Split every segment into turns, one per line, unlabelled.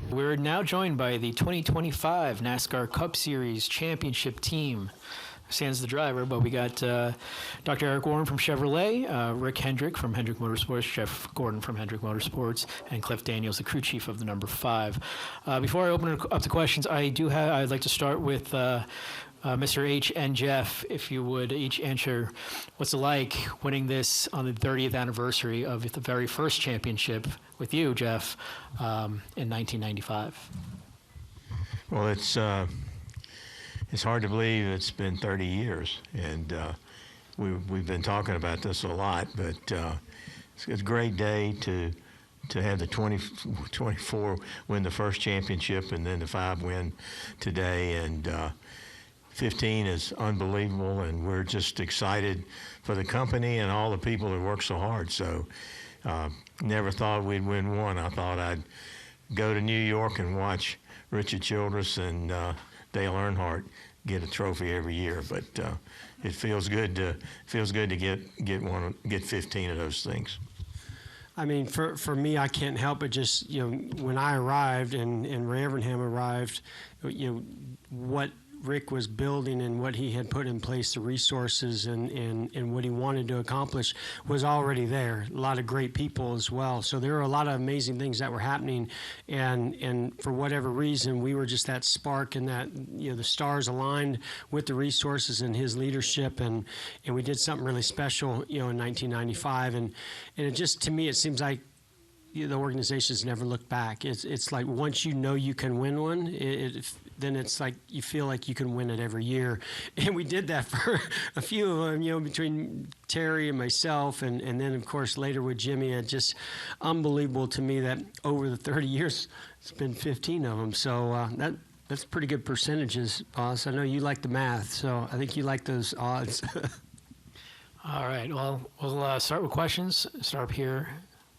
We're now joined by the 2025 NASCAR Cup Series championship team. Sans the driver, but we got Dr. Eric Warren from Chevrolet, Rick Hendrick from Hendrick Motorsports, Jeff Gordon from Hendrick Motorsports, and Cliff Daniels, the crew chief of the number 5. Before I open it up to questions, I'd like to start with Mr. H and Jeff, if you would each answer what's it like winning this on the 30th anniversary of the very first championship with you, Jeff, in 1995.
Well, it's hard to believe it's been 30 years, and we've been talking about this a lot, but it's a great day to have the 24 win the first championship and then the 5 win today, and 15 is unbelievable, and we're just excited for the company and all the people that work so hard. So never thought we'd win one. I thought I'd go to New York and watch Richard Childress and Dale Earnhardt get a trophy every year, but it feels good to get 15 of those things.
I mean, for me, I can't help but just, when I arrived and Ray Evernham arrived, what Rick was building and what he had put in place, the resources and what he wanted to accomplish was already there. A lot of great people as well. So there were a lot of amazing things that were happening, and for whatever reason, we were just that spark, and that the stars aligned with the resources and his leadership, and we did something really special in 1995, and it just, to me, it seems like the organization's never looked back. It's like once you can win one, then it's like you feel like you can win it every year. And we did that for a few of them, between Terry and myself, and then, of course, later with Jimmy. It's just unbelievable to me that over the 30 years, it's been 15 of them. So that's pretty good percentages, boss. I know you like the math, so I think you like those odds.
All right, well, we'll start with questions. Start up here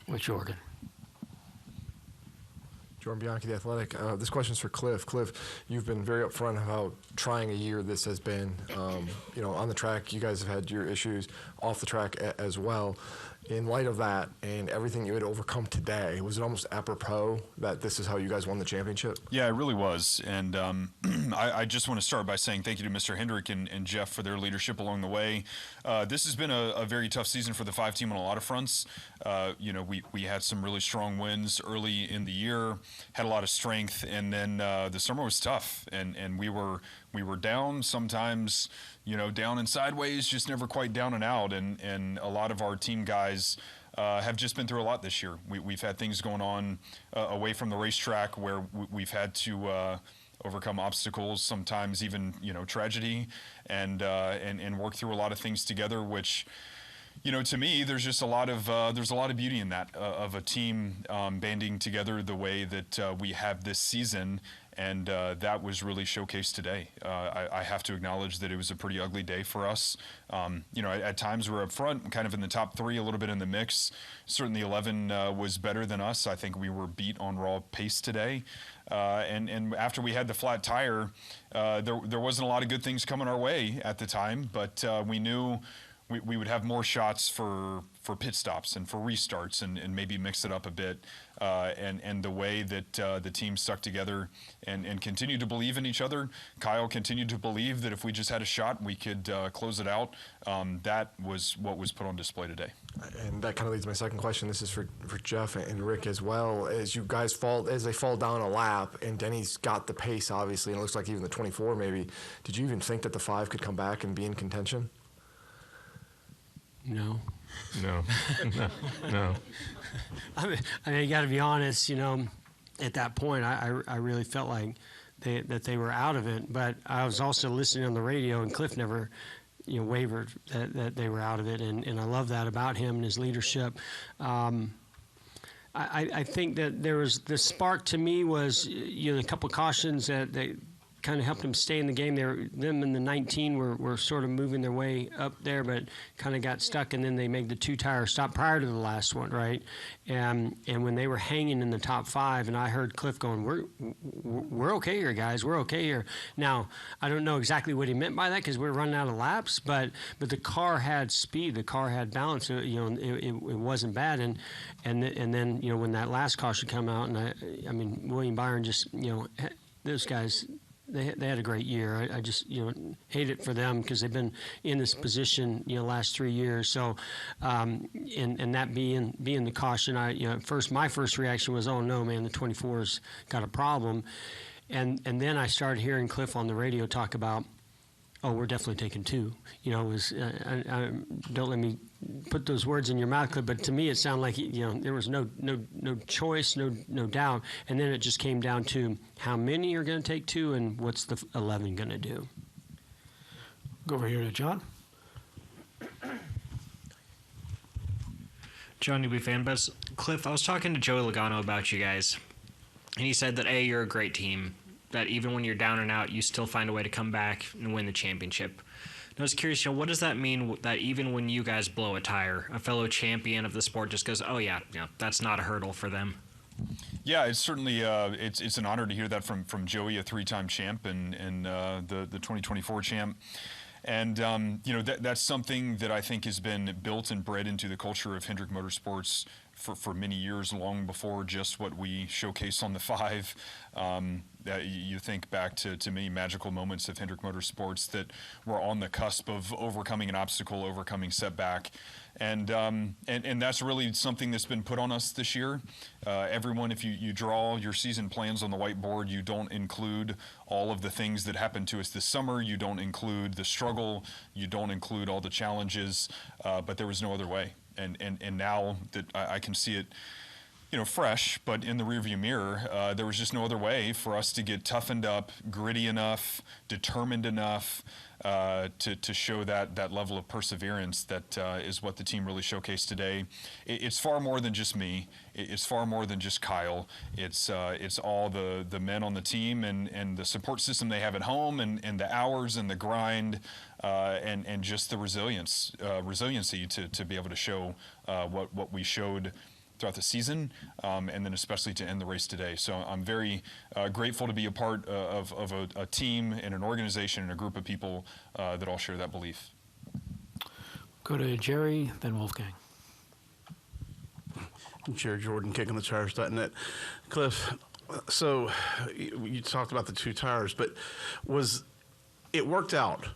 with Jordan.
Jordan Bianchi, The Athletic. This question is for Cliff. Cliff, you've been very upfront about trying a year this has been. On the track, you guys have had your issues, off the track as well. In light of that and everything you had overcome today, was it almost apropos that this is how you guys won the championship?
Yeah, it really was. And I just want to start by saying thank you to Mr. Hendrick and Jeff for their leadership along the way. This has been a very tough season for the 5 team on a lot of fronts. We had some really strong wins early in the year, had a lot of strength, and then the summer was tough. And we were down sometimes, down and sideways, just never quite down and out. And a lot of our team guys have just been through a lot this year. We've had things going on away from the racetrack where we've had to overcome obstacles, sometimes even tragedy, and work through a lot of things together, which, to me, there's just a lot of beauty in that, of a team banding together the way that we have this season. And that was really showcased today. I have to acknowledge that it was a pretty ugly day for us. At times we're up front, kind of in the top 3, a little bit in the mix. Certainly 11 was better than us. I think we were beat on raw pace today. And after we had the flat tire, there wasn't a lot of good things coming our way at the time, but we knew we would have more shots for pit stops and for restarts and maybe mix it up a bit. And the way that the team stuck together and continued to believe in each other. Kyle continued to believe that if we just had a shot, we could close it out. That was what was put on display today.
And that kind of leads to my second question. This is for Jeff and Rick as well. As you guys they fall down a lap, and Denny's got the pace, obviously, and it looks like even the 24 maybe. Did you even think that the 5 could come back and be in contention?
No.
No.
I mean, you got to be honest. At that point, I really felt like that they were out of it. But I was also listening on the radio, and Cliff never, wavered that they were out of it, and I love that about him and his leadership. I think that there was the spark to me was a couple cautions that kind of helped them stay in the game. Them in the 19 were sort of moving their way up there, but kind of got stuck, and then they made the 2-tire stop prior to the last one, right? And when they were hanging in the top 5, and I heard Cliff going, "We're okay here, guys. We're okay here." Now, I don't know exactly what he meant by that because we're running out of laps, but the car had speed, the car had balance. It wasn't bad, and then when that last caution come out, and I mean William Byron just those guys. They had a great year. I just hate it for them because they've been in this position last 3 years. So and that being the caution, my first reaction was, oh no man, the 24's got a problem, and then I started hearing Cliff on the radio talk about, oh, we're definitely taking 2. Don't let me put those words in your mouth, Cliff, but to me it sounded like there was no choice, no doubt, and then it just came down to how many are going to take 2 and what's the 11 going to do.
Go over here to John.
John Newby Fanbuzz. Cliff, I was talking to Joey Logano about you guys, and he said that you're a great team, that even when you're down and out, you still find a way to come back and win the championship. And I was curious, what does that mean that even when you guys blow a tire, a fellow champion of the sport just goes, oh yeah, that's not a hurdle for them?
Yeah, it's certainly it's an honor to hear that from Joey, a 3-time champ and the 2024 champ. And that's something that I think has been built and bred into the culture of Hendrick Motorsports for many years, long before just what we showcase on the 5. You think back to many magical moments of Hendrick Motorsports that were on the cusp of overcoming an obstacle, overcoming setback. And that's really something that's been put on us this year. Everyone, if you draw your season plans on the whiteboard, you don't include all of the things that happened to us this summer. You don't include the struggle. You don't include all the challenges. But there was no other way. And now that I can see it, fresh, but in the rearview mirror, there was just no other way for us to get toughened up, gritty enough, determined enough to show that level of perseverance that is what the team really showcased today. It's far more than just me. It's far more than just Kyle. It's all the men on the team and the support system they have at home and the hours and the grind and just the resiliency to be able to show what we showed throughout the season, and then especially to end the race today. So I'm very grateful to be a part of a team and an organization and a group of people that all share that belief.
Go to Jerry, then Wolfgang.
Jerry Jordan, kickonthethires.net. Cliff, so you talked about the 2 tires, but it worked out?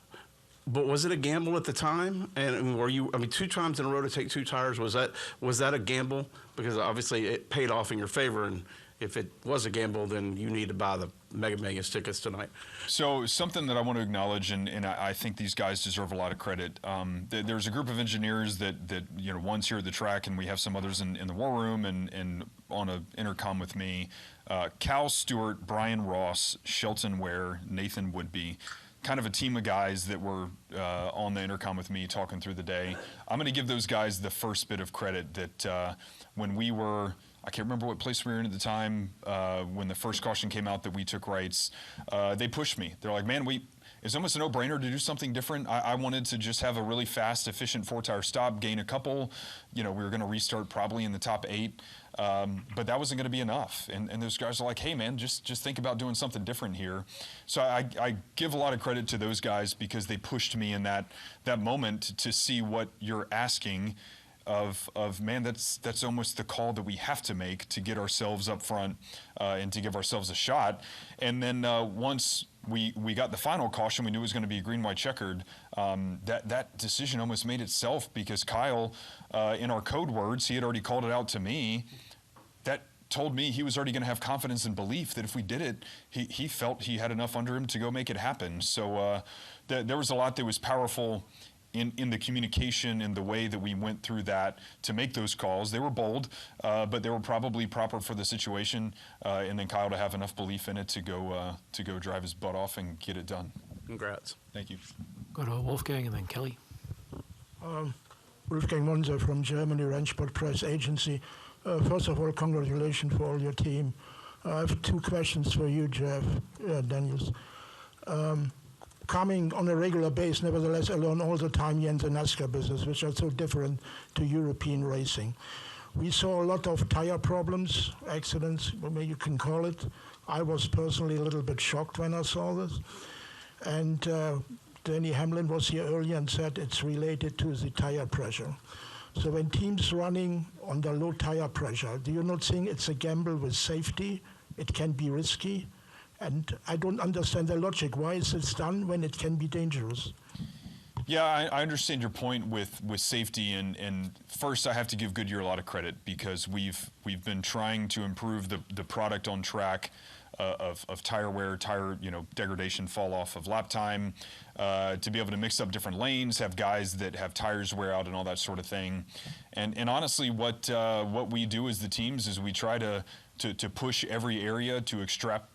But was it a gamble at the time? And were you? 2 times in a row to take 2 tires, was that a gamble? Because obviously it paid off in your favor, and if it was a gamble, then you need to buy the Mega Millions tickets tonight. So
something that I want to acknowledge, and I think these guys deserve a lot of credit. There's a group of engineers that one's here at the track, and we have some others in the war room and on an intercom with me. Cal Stewart, Brian Ross, Shelton Ware, Nathan Woodby. Kind of a team of guys that were on the intercom with me talking through the day. I'm going to give those guys the first bit of credit that when we were, I can't remember what place we were in at the time, when the first caution came out that we took rights, they pushed me. They're like, man, it's almost a no-brainer to do something different. I wanted to just have a really fast, efficient 4-tire stop, gain a couple. We were going to restart probably in the top 8. But that wasn't going to be enough. And those guys are like, hey, man, just think about doing something different here. So I give a lot of credit to those guys because they pushed me in that moment to see what you're asking of man, that's almost the call that we have to make to get ourselves up front and to give ourselves a shot. And then once we got the final caution, we knew it was going to be green, white, checkered. That decision almost made itself because Kyle, in our code words, he had already called it out to me. That told me he was already going to have confidence and belief that if we did it, he felt he had enough under him to go make it happen. So there was a lot that was powerful in the communication and the way that we went through that to make those calls. They were bold, but they were probably proper for the situation. And then Kyle to have enough belief in it to go drive his butt off and get it done.
Congrats.
Thank you.
Go to Wolfgang and then Kelly.
Wolfgang Monzer from Germany, Rennsport Press Agency. First of all, congratulations for all your team. I have 2 questions for you, Jeff Daniels. coming on a regular basis. Nevertheless, I learn all the time here in the NASCAR business, which are so different to European racing. We saw a lot of tire problems, accidents, maybe you can call it. I was personally a little bit shocked when I saw this. And Danny Hamlin was here earlier and said it's related to the tire pressure. So when teams running under low tire pressure, do you not think it's a gamble with safety? It can be risky. And I don't understand the logic. Why is this done when it can be dangerous?
Yeah, I understand your point with safety, and first I have to give Goodyear a lot of credit because we've been trying to improve the product on track of tire wear, tire degradation, fall off of lap time, to be able to mix up different lanes, have guys that have tires wear out and all that sort of thing, and honestly, what we do as the teams is we try to push every area to extract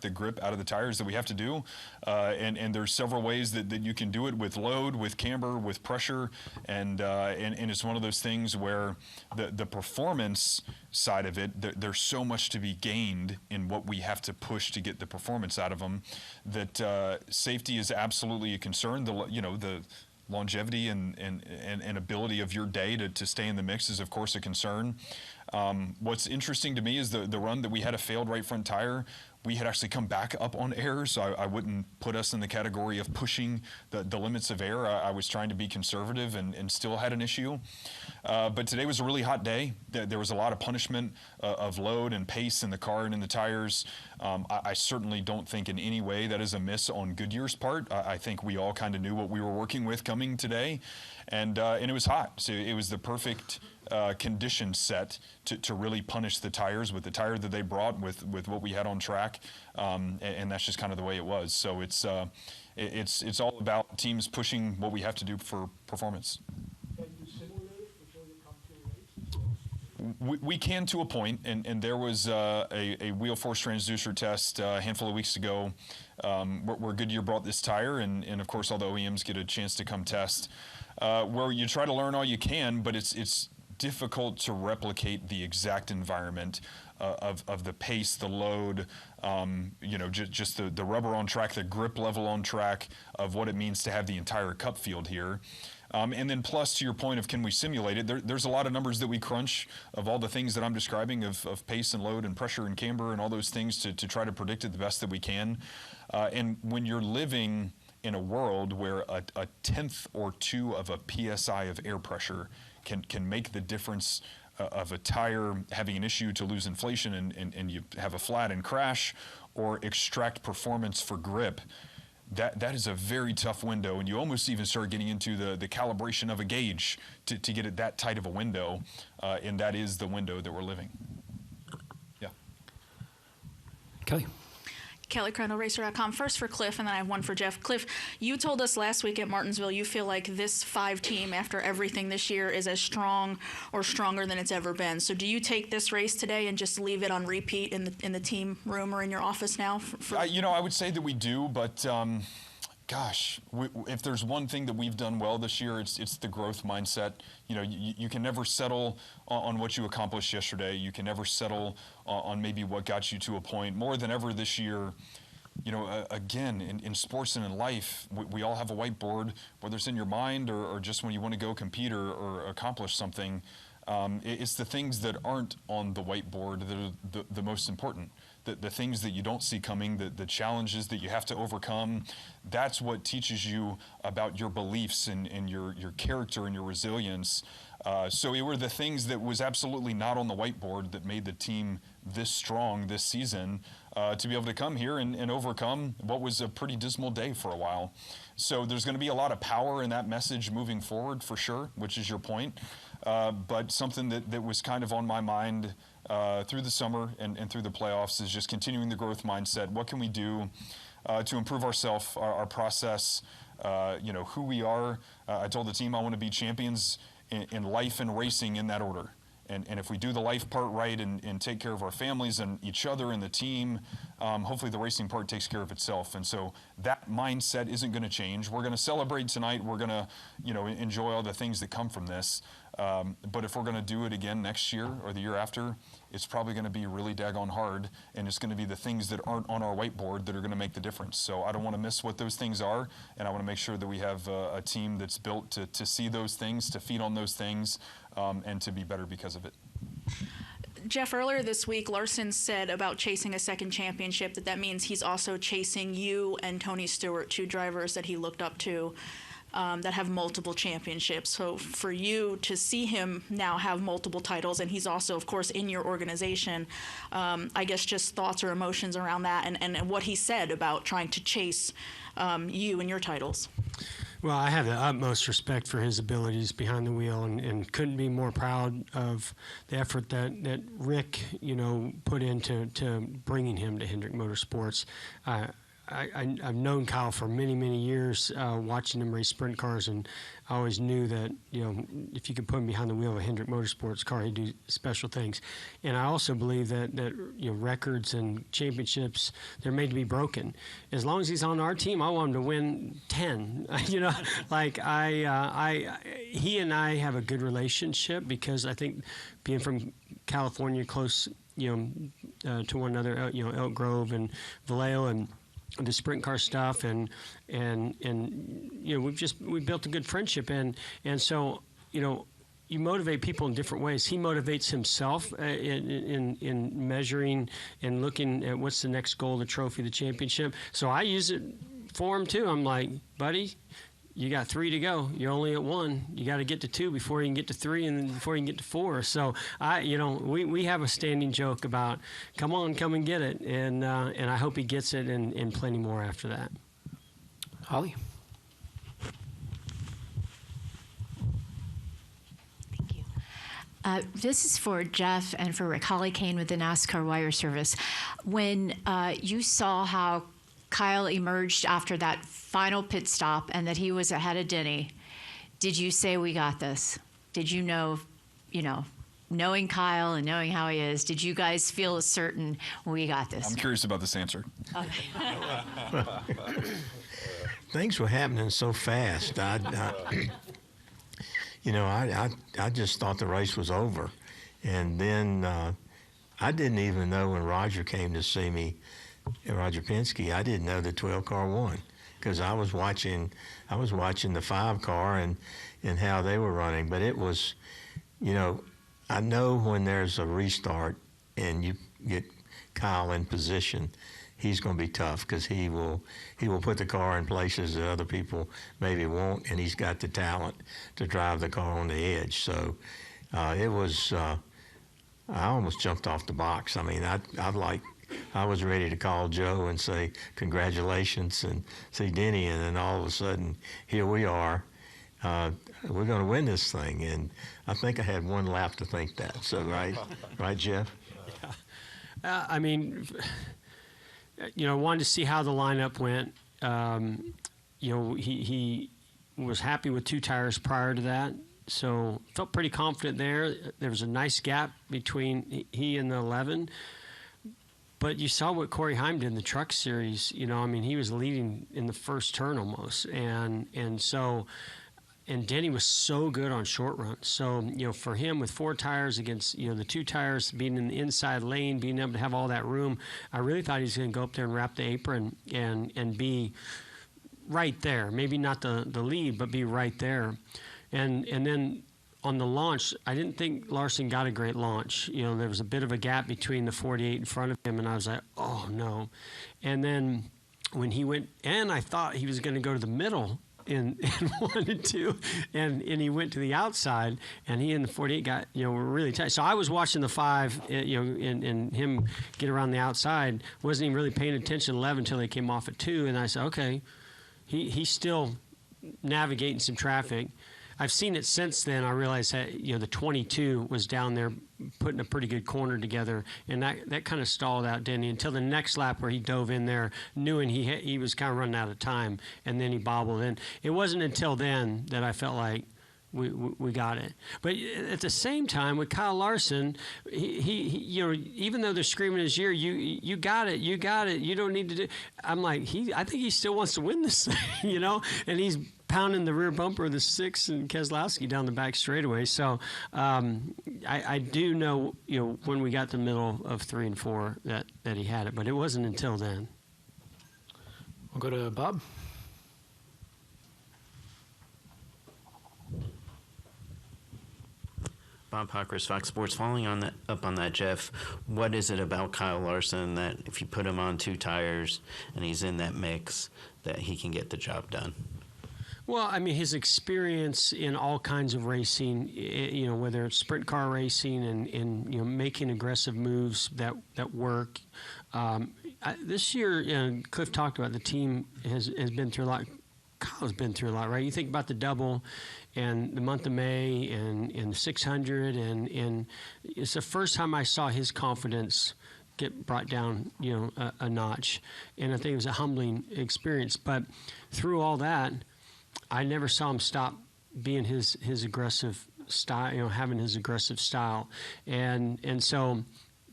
the grip out of the tires that we have to do, and there's several ways that you can do it with load, with camber, with pressure, and it's one of those things where the performance side of it, there's so much to be gained in what we have to push to get the performance out of them that safety is absolutely a concern. The longevity and ability of your day to stay in the mix is of course a concern. What's interesting to me is the run that we had a failed right front tire. We had actually come back up on air, so I wouldn't put us in the category of pushing the limits of air. I was trying to be conservative and still had an issue. But today was a really hot day. There was a lot of punishment of load and pace in the car and in the tires. I certainly don't think in any way that is a miss on Goodyear's part. I think we all kind of knew what we were working with coming today. And it was hot, so it was the perfect condition set to really punish the tires with the tire that they brought with what we had on track, and that's just kind of the way it was. So it's all about teams pushing what we have to do for performance.
Can you simulate before you come to a race?
We can to a point, and there was a wheel force transducer test a handful of weeks ago where Goodyear brought this tire, and of course all the OEMs get a chance to come test, where you try to learn all you can, but it's difficult to replicate the exact environment of the pace, the load, just the rubber on track, the grip level on track of what it means to have the entire cup field here. And then plus, to your point of can we simulate it, there's a lot of numbers that we crunch of all the things that I'm describing of pace and load and pressure and camber and all those things to try to predict it the best that we can. And when you're living in a world where a tenth or two of a PSI of air pressure can make the difference of a tire having an issue to lose inflation and you have a flat and crash, or extract performance for grip, that is a very tough window, and you almost even start getting into the calibration of a gauge to get it that tight of a window, and that is the window that we're living. Yeah.
Kelly.
Kelly, ChronoRacer.com. First for Cliff, and then I have one for Jeff. Cliff, you told us last week at Martinsville you feel like this 5 team, after everything this year, is as strong or stronger than it's ever been. So do you take this race today and just leave it on repeat in the team room or in your office now?
I would say that we do, but gosh, if there's one thing that we've done well this year, it's the growth mindset. You can never settle on what you accomplished yesterday. You can never settle on maybe what got you to a point. More than ever this year, again, in sports and in life, we all have a whiteboard, whether it's in your mind or just when you want to go compete or accomplish something. It's the things that aren't on the whiteboard that are the most important. The things that you don't see coming, the challenges that you have to overcome, that's what teaches you about your beliefs and your character and your resilience. So it were the things that was absolutely not on the whiteboard that made the team this strong this season, to be able to come here and overcome what was a pretty dismal day for a while. So there's going to be a lot of power in that message moving forward for sure, which is your point. But something that was kind of on my mind through the summer and through the playoffs is just continuing the growth mindset. What can we do to improve ourselves, our process, who we are? I told the team I want to be champions in life and racing in that order. And if we do the life part right and take care of our families and each other and the team, hopefully the racing part takes care of itself. And so that mindset isn't going to change. We're going to celebrate tonight. We're going to, enjoy all the things that come from this. But if we're going to do it again next year or the year after, it's probably going to be really daggone hard, and it's going to be the things that aren't on our whiteboard that are going to make the difference. So I don't want to miss what those things are, and I want to make sure that we have a team that's built to see those things, to feed on those things, and to be better because of it.
Jeff, earlier this week, Larson said about chasing a second championship that means he's also chasing you and Tony Stewart, two drivers that he looked up to that have multiple championships. So for you to see him now have multiple titles, and he's also, of course, in your organization, I guess just thoughts or emotions around that and what he said about trying to chase you and your titles.
Well, I have the utmost respect for his abilities behind the wheel, and couldn't be more proud of the effort that Rick, put into bringing him to Hendrick Motorsports. I've known Kyle for many, many years, watching him race sprint cars, and I always knew that, if you could put him behind the wheel of a Hendrick Motorsports car, he'd do special things. And I also believe that records and championships, they're made to be broken. As long as he's on our team, I want him to win 10. He and I have a good relationship because I think being from California, close, to one another, Elk Grove and Vallejo and the sprint car stuff, and we built a good friendship, and so you motivate people in different ways. He motivates himself in measuring and looking at what's the next goal, the trophy, the championship. So I use it for him too. I'm like, buddy, you got 3 to go. You're only at 1. You got to get to 2 before you can get to 3, and then before you can get to 4. So we have a standing joke about, come on, come and get it, and I hope he gets it and plenty more after that.
Holly.
Thank you. This is for Jeff and for Rick. Holly Kane with the NASCAR Wire Service. When you saw how Kyle emerged after that final pit stop and that he was ahead of Denny, did you say, we got this? Did you know, knowing Kyle and knowing how he is, did you guys feel a certain, we got this?
I'm curious about this answer.
Okay.
Things were happening so fast. I just thought the race was over. And then I didn't even know when Roger came to see me, Roger Penske, I didn't know the 12 car won because I was watching the 5 car and how they were running. But it was, I know when there's a restart and you get Kyle in position, he's going to be tough because he will put the car in places that other people maybe won't, and he's got the talent to drive the car on the edge. So it was, I almost jumped off the box. I mean, I was ready to call Joe and say congratulations and see Denny, and then all of a sudden here we are. We're going to win this thing, and I think I had one lap to think that. So right, Jeff?
Yeah. I wanted to see how the lineup went. He was happy with 2 tires prior to that, so felt pretty confident there. There was a nice gap between he and the 11. But you saw what Corey Heim did in the Truck Series. He was leading in the first turn almost, and Denny was so good on short runs. So for him with 4 tires against the 2 tires being in the inside lane, being able to have all that room, I really thought he was going to go up there and wrap the apron and be right there. Maybe not the lead, but be right there, and then. On the launch, I didn't think Larson got a great launch. There was a bit of a gap between the 48 in front of him, and I was like, oh, no. And then when he went, and I thought he was going to go to the middle and wanted to, and he went to the outside, and he and the 48 got, were really tight. So I was watching the 5, and him get around the outside, wasn't even really paying attention to 11 until they came off at 2, and I said, okay, he's still navigating some traffic. I've seen it since then. I realized that the 22 was down there putting a pretty good corner together, and that kind of stalled out Denny until the next lap where he dove in there, knowing he was kind of running out of time, and then he bobbled in. It wasn't until then that I felt like we got it. But at the same time, with Kyle Larson, he even though they're screaming his ear, you got it, you don't need to do. I'm like, I think he still wants to win this thing, and he's pounding the rear bumper of the 6 and Keselowski down the back straightaway. So I do know, when we got to the middle of 3 and 4 that he had it, but it wasn't until then.
We'll go to Bob.
Bob Hockers, Fox Sports. Following up on that, Jeff, what is it about Kyle Larson that if you put him on 2 tires and he's in that mix, that he can get the job done?
Well, I mean, his experience in all kinds of racing, whether it's sprint car racing and making aggressive moves that work. This year, Cliff talked about the team has been through a lot. Kyle's been through a lot, right? You think about the double and the month of May and the 600, and it's the first time I saw his confidence get brought down, a notch. And I think it was a humbling experience. But through all that, I never saw him stop being his aggressive style, having his aggressive style. And so,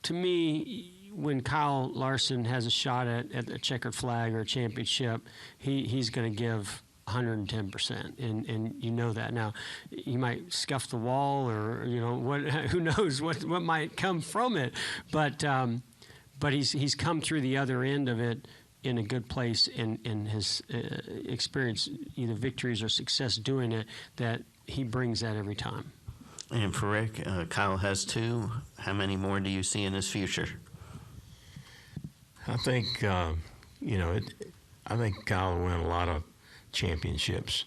to me, when Kyle Larson has a shot at a checkered flag or a championship, he's going to give 110%, and you know that. Now, he might scuff the wall, or who knows what might come from it, but he's come through the other end of it in a good place, and has experienced either victories or success doing it, that he brings that every time.
And for Rick, Kyle has 2. How many more do you see in his future?
I think, I think Kyle will win a lot of championships.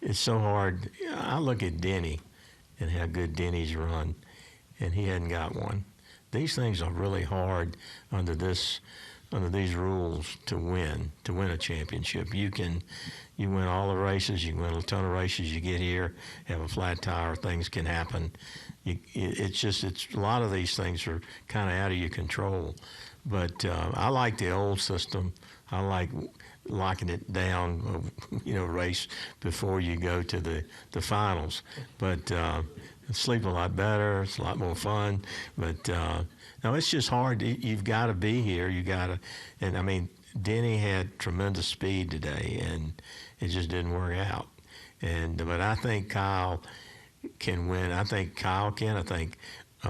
It's so hard. I look at Denny and how good Denny's run, and he hadn't got one. These things are really hard under these rules to win a championship. You win all the races, you win a ton of races, you get here, have a flat tire, things can happen. It's a lot of these things are kind of out of your control. But I like the old system. I like locking it down, race before you go to the finals. But sleep a lot better. It's a lot more fun. But no, it's just hard. You've got to be here. And I mean, Denny had tremendous speed today, and it just didn't work out. But I think Kyle can win. I think Kyle can. I think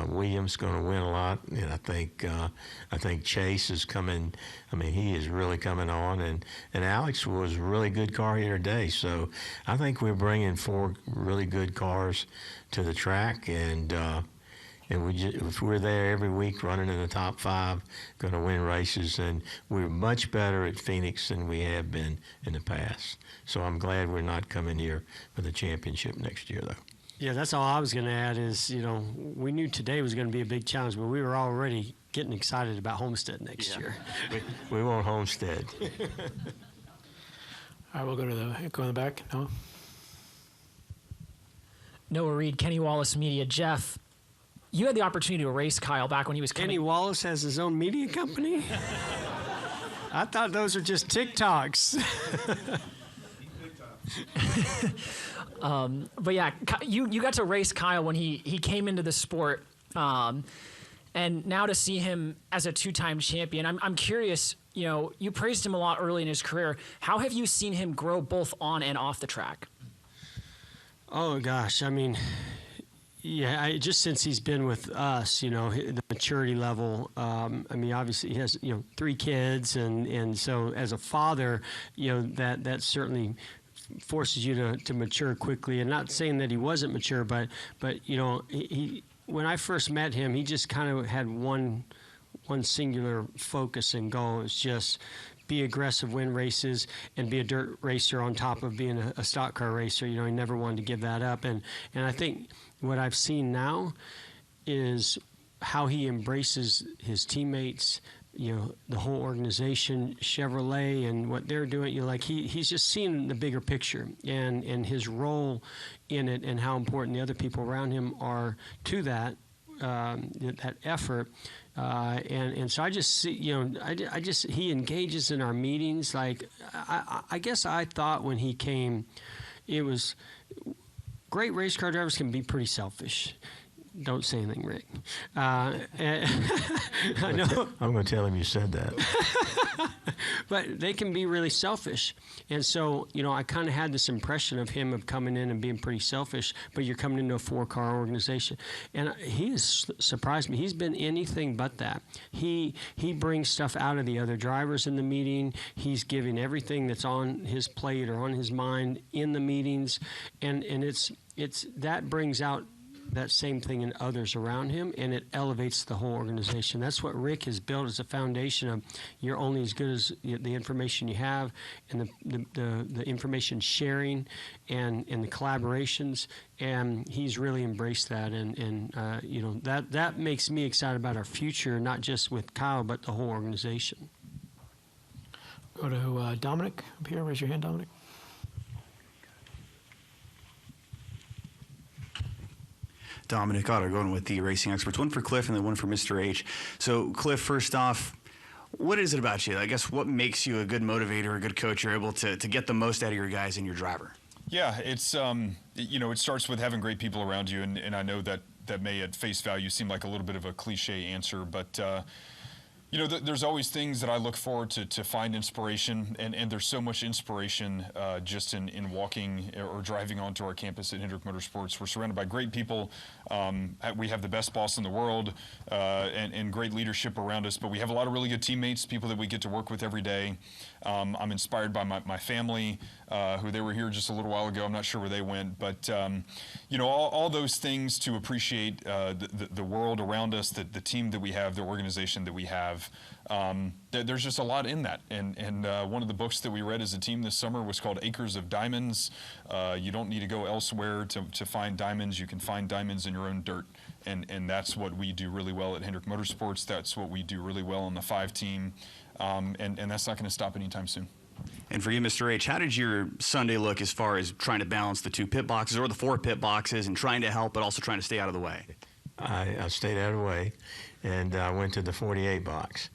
Williams going to win a lot, and I think Chase is coming. I mean, he is really coming on, and Alex was a really good car here today. So I think we're bringing 4 really good cars to the track, and if we're there every week running in the top 5, going to win races, and we're much better at Phoenix than we have been in the past. So I'm glad we're not coming here for the championship next year, though.
Yeah, that's all I was going to add is, we knew today was going to be a big challenge, but we were already getting excited about Homestead next year.
We want Homestead.
All right, we'll go in the back. Noah?
Noah Reed, Kenny Wallace Media. Jeff, you had the opportunity to race Kyle back when he was
Kenny Wallace has his own media company? I thought those were just TikToks.
But yeah, you got to race Kyle when he came into the sport, and now to see him as a 2-time champion, I'm curious. You praised him a lot early in his career. How have you seen him grow both on and off the track?
Oh gosh, I mean, yeah, just since he's been with us, the maturity level. I mean, obviously he has 3 kids, and so as a father, that certainly forces you to mature quickly. And not saying that he wasn't mature, but he when I first met him, he just kind of had one singular focus and goal. It's just be aggressive, win races, and be a dirt racer on top of being a stock car racer. He never wanted to give that up. And I think what I've seen now is how he embraces his teammates, the whole organization, Chevrolet, and what they're doing. He's just seeing the bigger picture and his role in it, and how important the other people around him are to that effort. And so I just see, he engages in our meetings. I guess I thought when he came, it was great. Race car drivers can be pretty selfish. Don't say anything, Rick. I know.
I'm going to tell him you said that.
But they can be really selfish. And so, I kind of had this impression of him of coming in and being pretty selfish, but you're coming into a 4-car organization. And he has surprised me. He's been anything but that. He brings stuff out of the other drivers in the meeting. He's giving everything that's on his plate or on his mind in the meetings. And it's that brings out that same thing in others around him, and it elevates the whole organization. That's what Rick has built as a foundation of you're only as good as the information you have, and the information sharing and the collaborations. And he's really embraced that, and that makes me excited about our future, not just with Kyle, but the whole organization.
Go to Dominic up here. Raise your hand, Dominic.
Dominic Otter, going with the Racing Experts. One for Cliff and then one for Mr. H. So, Cliff, first off, what is it about you? I guess what makes you a good motivator, a good coach? You're able to get the most out of your guys and your driver.
Yeah, it's it starts with having great people around you, and I know that may at face value seem like a little bit of a cliche answer, but there's always things that I look for to find inspiration, and there's so much inspiration just in walking or driving onto our campus at Hendrick Motorsports. We're surrounded by great people. We have the best boss in the world and great leadership around us, but we have a lot of really good teammates, people that we get to work with every day. I'm inspired by my family, who they were here just a little while ago. I'm not sure where they went, but all those things to appreciate the world around us, the team that we have, the organization that we have. There's just a lot in that, and one of the books that we read as a team this summer was called Acres of Diamonds. You don't need to go elsewhere to find diamonds. You can find diamonds in your own dirt, and that's what we do really well at Hendrick Motorsports. That's what we do really well on the 5 team, and that's not going to stop anytime soon.
And for you, Mr. H, how did your Sunday look as far as trying to balance the 2 pit boxes or the 4 pit boxes and trying to help but also trying to stay out of the way?
I stayed out of the way, and I went to the 48 box.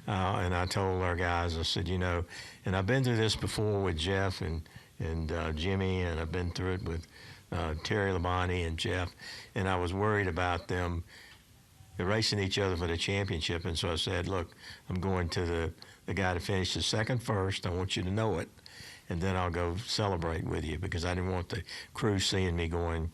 And I told our guys, I said, and I've been through this before with Jeff and Jimmy, and I've been through it with Terry Labonte and Jeff, and I was worried about them racing each other for the championship. And so I said, look, I'm going to the guy to finish the second first. I want you to know it, and then I'll go celebrate with you, because I didn't want the crew seeing me going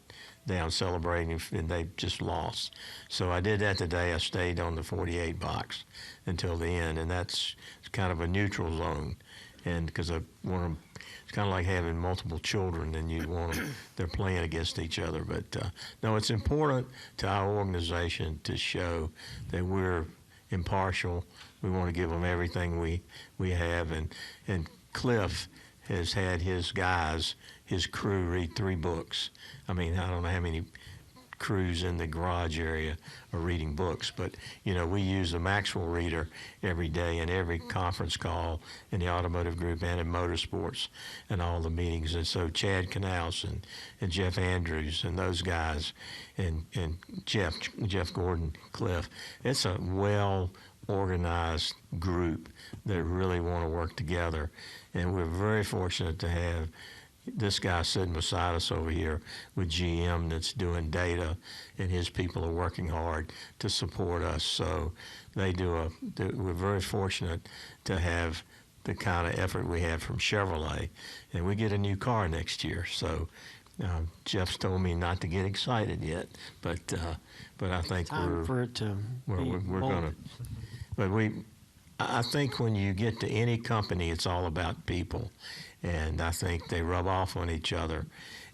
down celebrating and they just lost. So I did that today. I stayed on the 48 box until the end, and that's kind of a neutral zone. And because I want them, it's kind of like having multiple children, and you want them, they're playing against each other. But no, it's important to our organization to show that we're impartial. We want to give them everything we have, and Cliff has had his guys, his crew, read 3 books. I mean, I don't know how many crews in the garage area are reading books, but we use the Maxwell reader every day in every conference call in the automotive group and in motorsports and all the meetings. And so Chad Knaus and Jeff Andrews and those guys and Jeff Gordon, Cliff, it's a well-organized group that really want to work together. And we're very fortunate to have this guy sitting beside us over here with GM that's doing data, and his people are working hard to support us. So we're very fortunate to have the kind of effort we have from Chevrolet, and we get a new car next year. So Jeff's told me not to get excited yet, but I think we're going to. But I think when you get to any company, it's all about people. And I think they rub off on each other.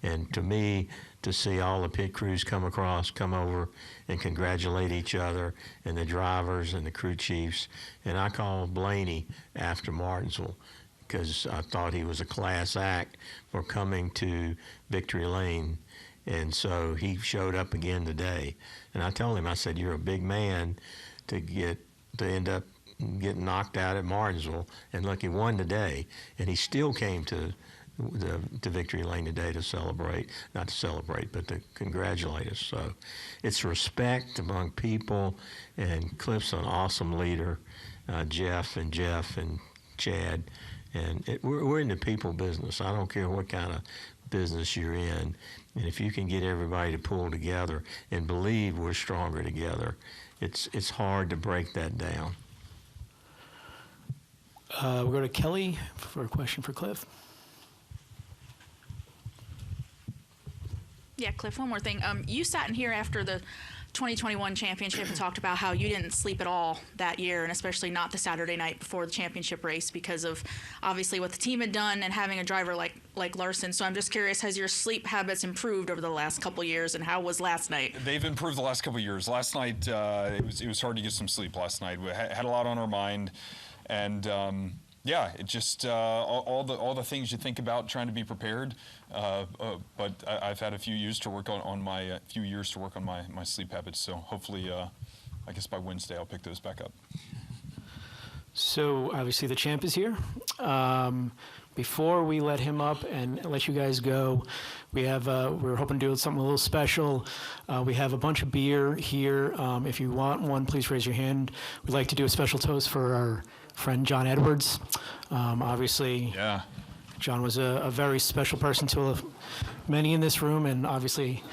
And to me, to see all the pit crews come over and congratulate each other, and the drivers and the crew chiefs. And I called Blaney after Martinsville, because I thought he was a class act for coming to Victory Lane. And so he showed up again today. And I told him, I said, you're a big man to end up getting knocked out at Martinsville, and look, he won today, and he still came to Victory Lane today to celebrate, not to celebrate, but to congratulate us. So it's respect among people, and Cliff's an awesome leader, Jeff and Chad, and we're in the people business. I don't care what kind of business you're in. And if you can get everybody to pull together and believe we're stronger together, it's hard to break that down.
We'll go to Kelly for a question for Cliff.
Yeah, Cliff, one more thing. You sat in here after the 2021 championship and talked about how you didn't sleep at all that year, and especially not the Saturday night before the championship race because of obviously what the team had done and having a driver like Larson. So I'm just curious, has your sleep habits improved over the last couple years, and how was last night?
They've improved the last couple of years. Last night, it was hard to get some sleep last night. We had a lot on our mind, and yeah, it just all the things you think about trying to be prepared. But I've had a few years to work on my sleep habits. So hopefully, I guess by Wednesday I'll pick those back up.
So obviously the champ is here. Before we let him up and let you guys go, we have we're hoping to do something a little special. We have a bunch of beer here. If you want one, please raise your hand. We'd like to do a special toast for our friend John Edwards. Obviously,
yeah,
John was a very special person to many in this room, and obviously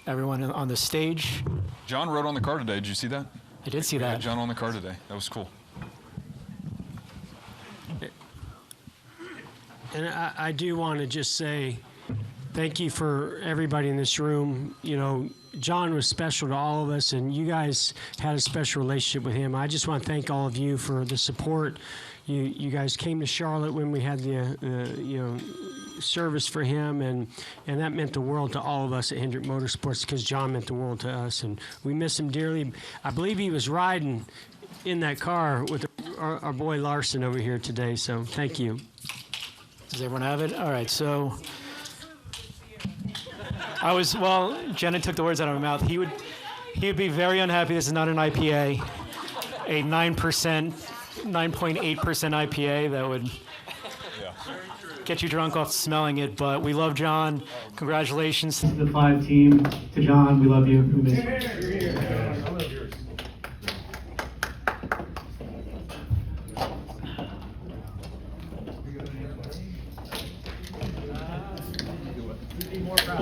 everyone on the stage.
John rode on the car today. Did you see that?
I did see that.
Yeah, John on the car today. That was cool.
And I do want to just say thank you for everybody in this room. You know, John was special to all of us, and you guys had a special relationship with him. I just want to thank all of you for the support. You guys came to Charlotte when we had the service for him, and that meant the world to all of us at Hendrick Motorsports because John meant the world to us, and we miss him dearly. I believe he was riding in that car with our boy Larson over here today, so thank you.
Does everyone have it? All right, so Jenna took the words out of my mouth. He would be very unhappy. This is not an IPA, a 9%, 9.8% IPA that would get you drunk off smelling it. But we love John. Congratulations to the 5 team. To John, we love you. We miss you.